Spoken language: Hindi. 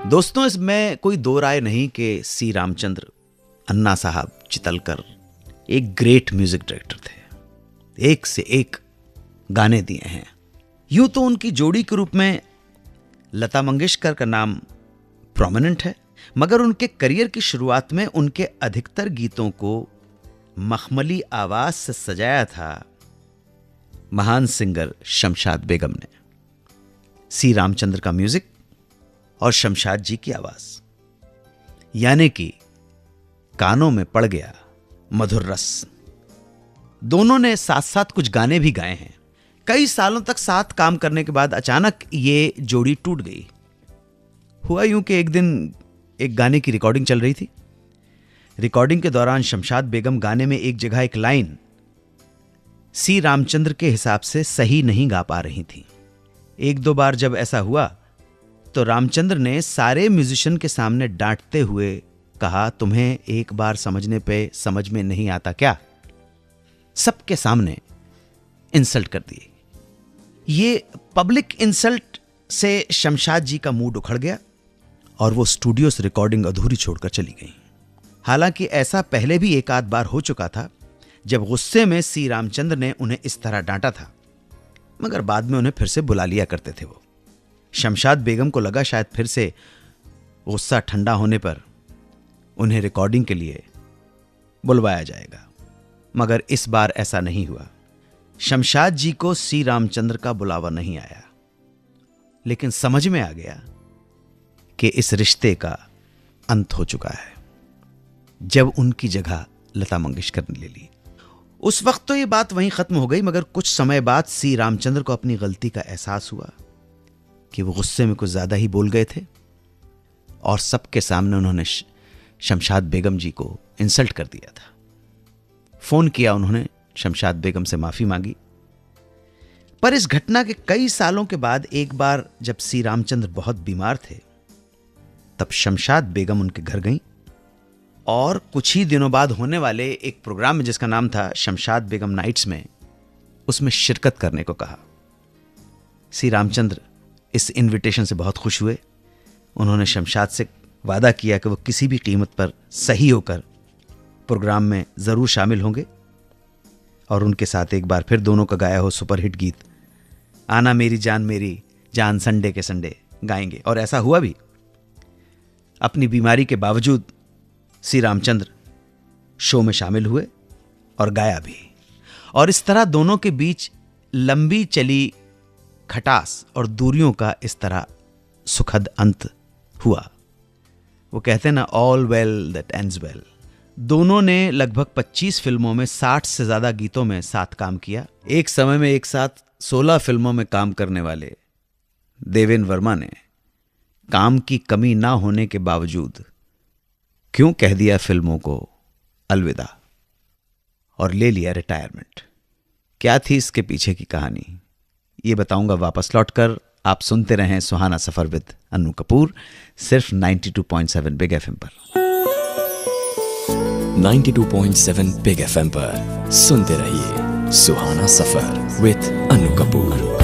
दोस्तों, इसमें कोई दो राय नहीं कि सी रामचंद्र अन्ना साहब चितलकर एक ग्रेट म्यूजिक डायरेक्टर थे। एक से एक गाने दिए हैं। यूं तो उनकी जोड़ी के रूप में लता मंगेशकर का नाम प्रोमिनेंट है, मगर उनके करियर की शुरुआत में उनके अधिकतर गीतों को मखमली आवाज से सजाया था महान सिंगर शमशाद बेगम ने। सी रामचंद्र का म्यूजिक और शमशाद जी की आवाज, यानी कि कानों में पड़ गया मधुर रस। दोनों ने साथ साथ कुछ गाने भी गाए हैं। कई सालों तक साथ काम करने के बाद अचानक ये जोड़ी टूट गई। हुआ यूं कि एक दिन एक गाने की रिकॉर्डिंग चल रही थी। रिकॉर्डिंग के दौरान शमशाद बेगम गाने में एक जगह एक लाइन सी रामचंद्र के हिसाब से सही नहीं गा पा रही थी। एक दो बार जब ऐसा हुआ तो रामचंद्र ने सारे म्यूजिशियन के सामने डांटते हुए कहा, तुम्हें एक बार समझने पे समझ में नहीं आता क्या? सबके सामने इंसल्ट कर दिए। ये पब्लिक इंसल्ट से शमशाद जी का मूड उखड़ गया और वो स्टूडियो से रिकॉर्डिंग अधूरी छोड़कर चली गई। हालांकि ऐसा पहले भी एक आध बार हो चुका था जब गुस्से में सी रामचंद्र ने उन्हें इस तरह डांटा था, मगर बाद में उन्हें फिर से बुला लिया करते थे वो। शमशाद बेगम को लगा शायद फिर से गुस्सा ठंडा होने पर उन्हें रिकॉर्डिंग के लिए बुलवाया जाएगा, मगर इस बार ऐसा नहीं हुआ। शमशाद जी को सी रामचंद्र का बुलावा नहीं आया, लेकिन समझ में आ गया कि इस रिश्ते का अंत हो चुका है जब उनकी जगह लता मंगेशकर ने ले ली। उस वक्त तो यह बात वहीं खत्म हो गई, मगर कुछ समय बाद सी रामचंद्र को अपनी गलती का एहसास हुआ कि वो गुस्से में कुछ ज्यादा ही बोल गए थे और सबके सामने उन्होंने शमशाद बेगम जी को इंसल्ट कर दिया था। फोन किया उन्होंने, शमशाद बेगम से माफी मांगी। पर इस घटना के कई सालों के बाद एक बार जब सी रामचंद्र बहुत बीमार थे, तब शमशाद बेगम उनके घर गईं और कुछ ही दिनों बाद होने वाले एक प्रोग्राम में जिसका नाम था शमशाद बेगम नाइट्स में, उसमें शिरकत करने को कहा। सी रामचंद्र इस इनविटेशन से बहुत खुश हुए। उन्होंने शमशाद से वादा किया कि वो किसी भी कीमत पर सही होकर प्रोग्राम में जरूर शामिल होंगे और उनके साथ एक बार फिर दोनों का गाया हो सुपरहिट गीत आना मेरी जान संडे के संडे गाएंगे। और ऐसा हुआ भी। अपनी बीमारी के बावजूद सी रामचंद्र शो में शामिल हुए और गाया भी, और इस तरह दोनों के बीच लंबी चली खटास और दूरियों का इस तरह सुखद अंत हुआ। वो कहते हैं ना, all well that ends well. दोनों ने लगभग 25 फिल्मों में 60 से ज्यादा गीतों में साथ काम किया। एक समय में एक साथ 16 फिल्मों में काम करने वाले देवेंद्र वर्मा ने काम की कमी ना होने के बावजूद क्यों कह दिया फिल्मों को अलविदा और ले लिया रिटायरमेंट? क्या थी इसके पीछे की कहानी, ये बताऊंगा वापस लौटकर। आप सुनते रहें सुहाना सफर विद अन्नू कपूर, सिर्फ 92.7 बिग एफएम पर। 92.7 बिग एफएम पर सुनते रहिए सुहाना सफर विद अन्नू कपूर।